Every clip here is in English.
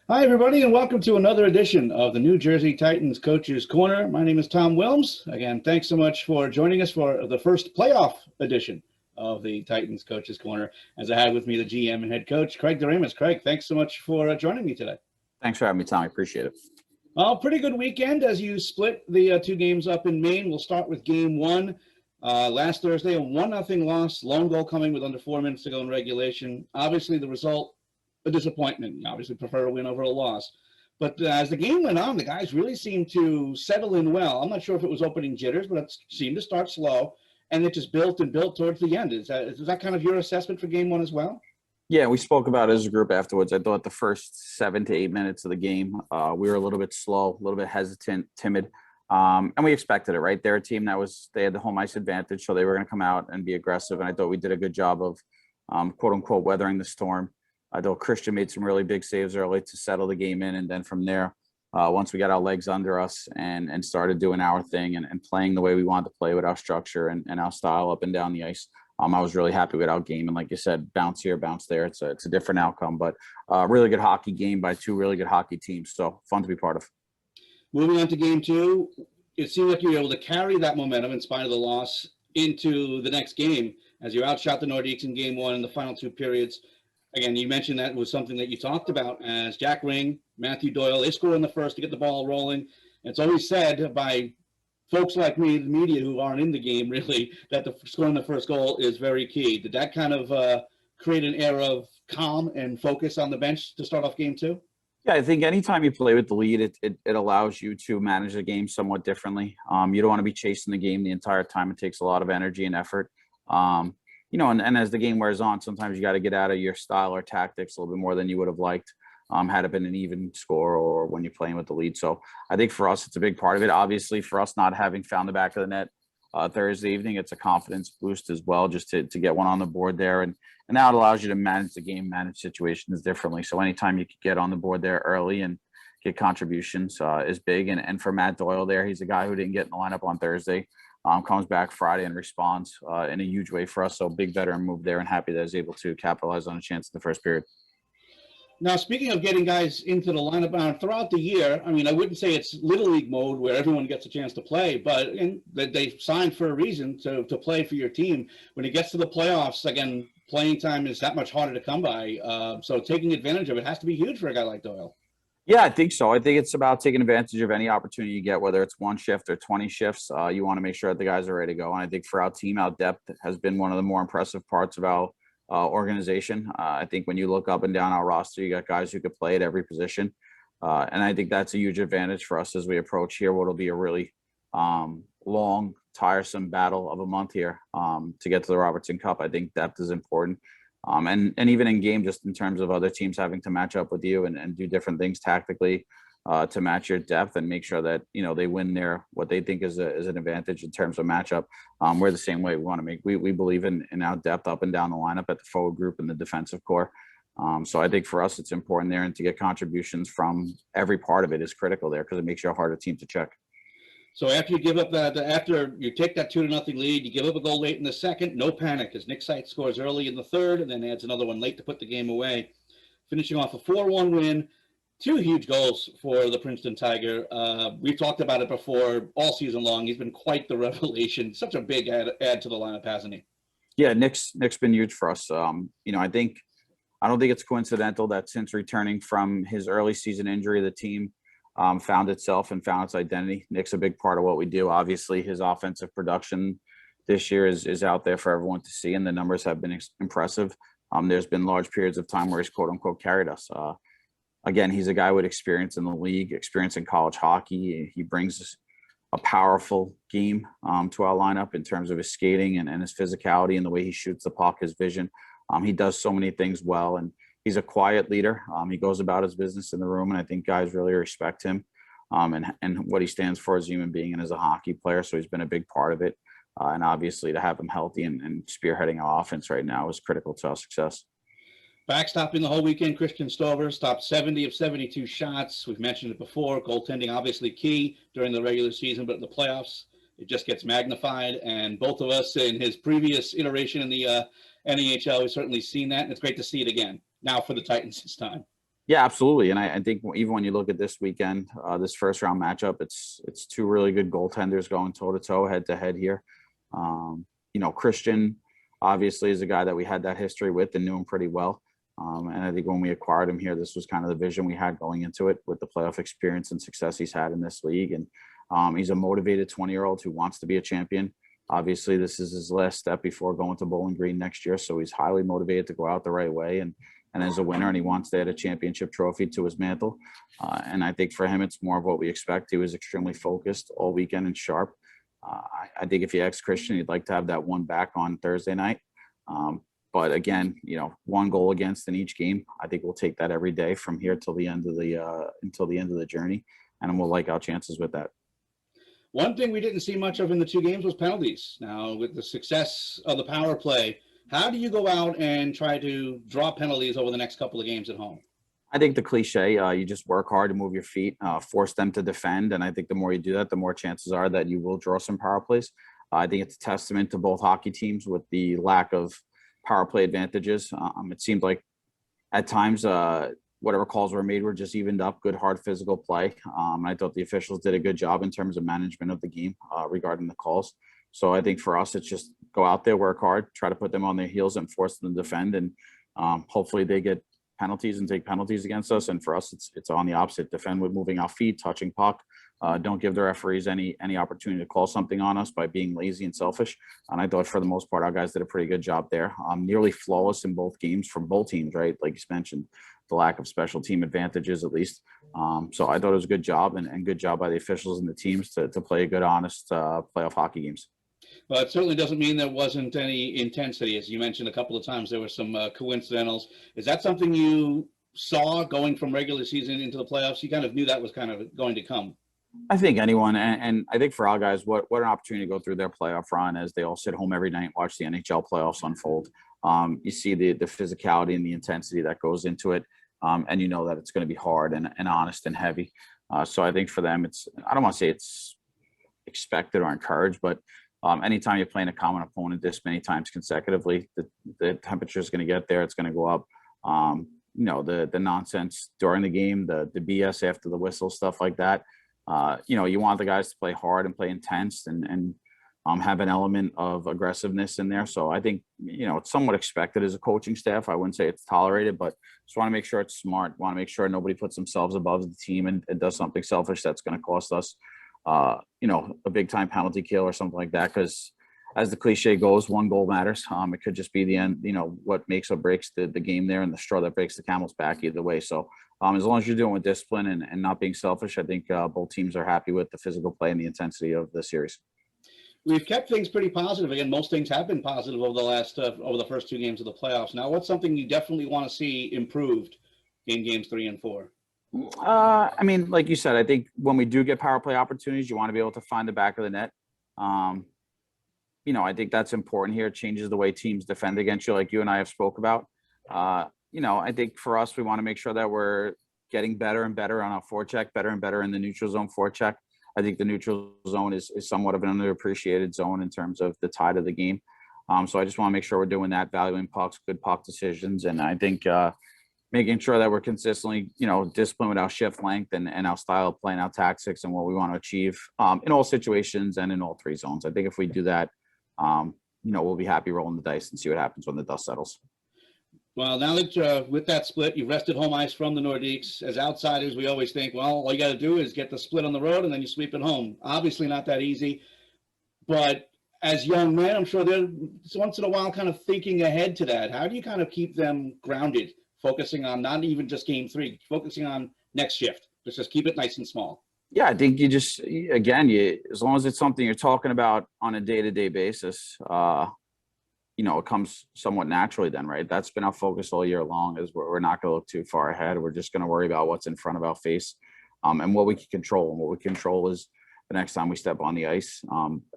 Hi, everybody, and welcome to another edition of the New Jersey Titans Coaches Corner. My name is Tom Willms. Again, thanks so much for joining us for the first playoff edition of the Titans Coaches Corner. As I had with me the GM and head coach, Craig Doremus. Craig, thanks so much for joining me today. Thanks for having me, Tom. I appreciate it. Well, pretty good weekend as you split the two games up in Maine. We'll start with game one. Last Thursday, a 1-0 loss, lone goal coming with under 4 minutes to go in regulation. Obviously, the result, a disappointment. You obviously prefer a win over a loss. But as the game went on, the guys really seemed to settle in well. I'm not sure if it was opening jitters, but it seemed to start slow, and it just built and built towards the end. Is that kind of your assessment for game one as well? Yeah, we spoke about it as a group afterwards. I thought the first 7 to 8 minutes of the game, we were a little bit slow, a little bit hesitant, timid. And we expected it, right? They're a team they had the home ice advantage, so they were going to come out and be aggressive. And I thought we did a good job of, quote unquote, weathering the storm. I thought Christian made some really big saves early to settle the game in. And then from there, once we got our legs under us and started doing our thing and playing the way we wanted to play with our structure and our style up and down the ice, I was really happy with our game. And like you said, bounce here, bounce there. It's a different outcome, but really good hockey game by two really good hockey teams. So fun to be part of. Moving on to game two, it seemed like you were able to carry that momentum in spite of the loss into the next game as you outshot the Nordiques in game one in the final two periods. Again, you mentioned that was something that you talked about as Jack Ring, Matthew Doyle, they score in the first to get the ball rolling. And it's always said by folks like me, the media who aren't in the game really, that the scoring the first goal is very key. Did that kind of create an air of calm and focus on the bench to start off game two? Yeah, I think anytime you play with the lead, it allows you to manage the game somewhat differently. You don't want to be chasing the game the entire time. It takes a lot of energy and effort. And as the game wears on, sometimes you got to get out of your style or tactics a little bit more than you would have liked had it been an even score or when you're playing with the lead. So I think for us, it's a big part of it. Obviously, for us not having found the back of the net Thursday evening, it's a confidence boost as well, just to get one on the board there. And now it allows you to manage the game, manage situations differently. So anytime you could get on the board there early and get contributions is big. And for Matt Doyle there, he's a guy who didn't get in the lineup on Thursday. Comes back Friday and responds in a huge way for us. So big veteran move there, and happy that I was able to capitalize on a chance in the first period. Now, speaking of getting guys into the lineup throughout the year, I mean, I wouldn't say it's Little League mode where everyone gets a chance to play, but they signed for a reason to play for your team. When it gets to the playoffs, again, playing time is that much harder to come by. So taking advantage of it has to be huge for a guy like Doyle. Yeah, I think so. I think it's about taking advantage of any opportunity you get, whether it's one shift or 20 shifts. You want to make sure that the guys are ready to go. And I think for our team, our depth has been one of the more impressive parts of our organization. I think when you look up and down our roster, you got guys who could play at every position. And I think that's a huge advantage for us as we approach here, what will be a really long, tiresome battle of a month here to get to the Robertson Cup. I think depth is important. And even in game, just in terms of other teams having to match up with you and do different things tactically to match your depth and make sure that, they win what they think is an advantage in terms of matchup. We're the same way. We believe in our depth up and down the lineup at the forward group and the defensive core. So I think for us, it's important there, and to get contributions from every part of it is critical there because it makes you a harder team to check. So after you give up after you take that 2-0 lead, you give up a goal late in the second, no panic as Nick Seitz scores early in the third and then adds another one late to put the game away. Finishing off a 4-1 win, two huge goals for the Princeton Tiger. We've talked about it before all season long. He's been quite the revelation. Such a big add to the lineup, hasn't he? Yeah, Nick's been huge for us. I don't think it's coincidental that since returning from his early season injury, the team found itself and found its identity. Nick's a big part of what we do. Obviously, his offensive production this year is out there for everyone to see, and the numbers have been impressive. There's been large periods of time where he's quote unquote carried us. Again, he's a guy with experience in the league, experience in college hockey. He brings a powerful game to our lineup in terms of his skating and his physicality and the way he shoots the puck, his vision. He does so many things well, and he's a quiet leader. He goes about his business in the room, and I think guys really respect him and what he stands for as a human being and as a hockey player. So he's been a big part of it. And obviously to have him healthy and spearheading our offense right now is critical to our success. Backstopping the whole weekend, Christian Stoever stopped 70 of 72 shots. We've mentioned it before. Goaltending obviously key during the regular season, but in the playoffs, it just gets magnified. And both of us in his previous iteration in the NAHL, we've certainly seen that, and it's great to see it again. Now for the Titans this time. Yeah, absolutely. And I think even when you look at this weekend, this first round matchup, it's two really good goaltenders going toe to toe, head to head here. Christian obviously is a guy that we had that history with and knew him pretty well. And I think when we acquired him here, this was kind of the vision we had going into it with the playoff experience and success he's had in this league. And he's a motivated 20-year-old who wants to be a champion. Obviously, this is his last step before going to Bowling Green next year. So he's highly motivated to go out the right way and as a winner, and he wants to add a championship trophy to his mantle. And I think for him, it's more of what we expect. He was extremely focused all weekend and sharp. I think if you ask Christian, he'd like to have that one back on Thursday night. But again, one goal against in each game. I think we'll take that every day from here till the end of the journey, and we'll like our chances with that. One thing we didn't see much of in the two games was penalties. Now, with the success of the power play, how do you go out and try to draw penalties over the next couple of games at home? I think the cliche, you just work hard to move your feet, force them to defend. And I think the more you do that, the more chances are that you will draw some power plays. I think it's a testament to both hockey teams with the lack of power play advantages. It seemed like at times, whatever calls were made were just evened up, good, hard physical play. I thought the officials did a good job in terms of management of the game regarding the calls. So I think for us, it's just go out there, work hard, try to put them on their heels and force them to defend. And hopefully they get penalties and take penalties against us. And for us, it's on the opposite. Defend with moving our feet, touching puck. Don't give the referees any opportunity to call something on us by being lazy and selfish. And I thought for the most part, our guys did a pretty good job there. Nearly flawless in both games from both teams, right? Like you mentioned, the lack of special team advantages at least. So I thought it was a good job and good job by the officials and the teams to play a good, honest playoff hockey games. Well, it certainly doesn't mean there wasn't any intensity. As you mentioned a couple of times, there were some coincidentals. Is that something you saw going from regular season into the playoffs? You kind of knew that was kind of going to come. I think anyone, and I think for our guys, what an opportunity to go through their playoff run as they all sit home every night and watch the NHL playoffs unfold. You see the physicality and the intensity that goes into it, and you know that it's going to be hard and honest and heavy. So I think for them, I don't want to say it's expected or encouraged, but anytime you're playing a common opponent this many times consecutively, the temperature is going to get there. It's going to go up. The nonsense during the game, the BS after the whistle, stuff like that. You want the guys to play hard and play intense and have an element of aggressiveness in there. So I think, it's somewhat expected as a coaching staff. I wouldn't say it's tolerated, but just want to make sure it's smart. Want to make sure nobody puts themselves above the team and does something selfish that's going to cost us a big time penalty kill or something like that. Because as the cliche goes, one goal matters. It could just be the end, what makes or breaks the game there and the straw that breaks the camel's back either way. So as long as you're doing with discipline and not being selfish, I think both teams are happy with the physical play and the intensity of the series. We've kept things pretty positive. Again, most things have been positive over the first two games of the playoffs. Now, what's something you definitely want to see improved in games 3 and 4? Like you said, I think when we do get power play opportunities, you want to be able to find the back of the net. I think that's important here. It changes the way teams defend against you, like you and I have spoke about. I think for us, we want to make sure that we're getting better and better on our forecheck, better and better in the neutral zone forecheck. I think the neutral zone is somewhat of an underappreciated zone in terms of the tide of the game. So I just want to make sure we're doing that, valuing pucks, good puck decisions. And I think making sure that we're consistently, disciplined with our shift length and our style of playing, our tactics and what we want to achieve in all situations and in all three zones. I think if we do that, we'll be happy rolling the dice and see what happens when the dust settles. Well, now that with that split, you've wrested home ice from the Nordiques. As outsiders, we always think, well, all you got to do is get the split on the road and then you sweep it home. Obviously not that easy. But as young men, I'm sure they're once in a while kind of thinking ahead to that. How do you kind of keep them grounded, focusing on not even just game 3, focusing on next shift? Just keep it nice and small. Yeah, I think as long as it's something you're talking about on a day-to-day basis, it comes somewhat naturally then, right? That's been our focus all year long is we're not going to look too far ahead. We're just going to worry about what's in front of our face and what we can control. And what we control is the next time we step on the ice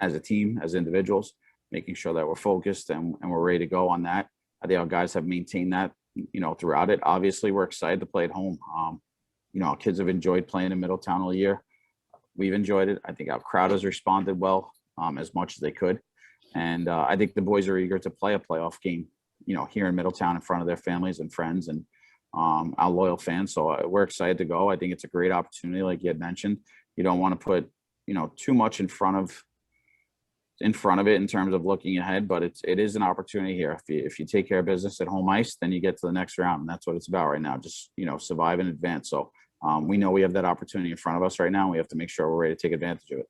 as a team, as individuals, making sure that we're focused and we're ready to go on that. I think our guys have maintained that, throughout it. Obviously, we're excited to play at home. Our kids have enjoyed playing in Middletown all year. We've enjoyed it. I think our crowd has responded well as much as they could. And I think the boys are eager to play a playoff game, here in Middletown in front of their families and friends. And our loyal fans. So we're excited to go. I think it's a great opportunity, like you had mentioned. You don't want to put, too much in front of it in terms of looking ahead, but it is an opportunity here. If you take care of business at home ice, then you get to the next round, and that's what it's about right now. Just survive in advance. So we know we have that opportunity in front of us right now. And we have to make sure we're ready to take advantage of it.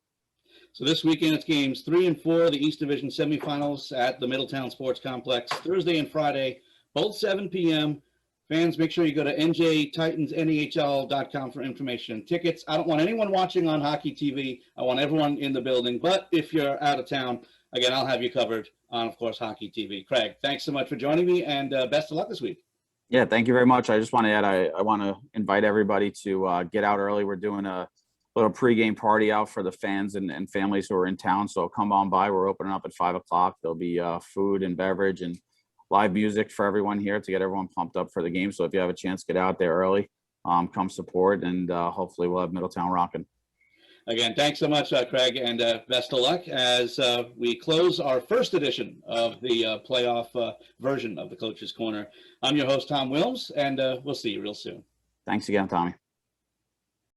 So this weekend it's games 3 and 4, the East Division semifinals at the Middletown Sports Complex, Thursday and Friday, both 7 p.m. Fans, make sure you go to njtitansnahl.com for information. Tickets, I don't want anyone watching on Hockey TV. I want everyone in the building. But if you're out of town, again, I'll have you covered on, of course, Hockey TV. Craig, thanks so much for joining me, and best of luck this week. Yeah, thank you very much. I just want to add, I want to invite everybody to get out early. We're doing a little pregame party out for the fans and families who are in town. So come on by. We're opening up at 5 o'clock. There'll be food and beverage and live music for everyone here to get everyone pumped up for the game. So if you have a chance, get out there early, come support, and hopefully we'll have Middletown rocking. Again, thanks so much, Craig, and best of luck as we close our first edition of the playoff version of the Coach's Corner. I'm your host, Tom Willms, and we'll see you real soon. Thanks again, Tommy.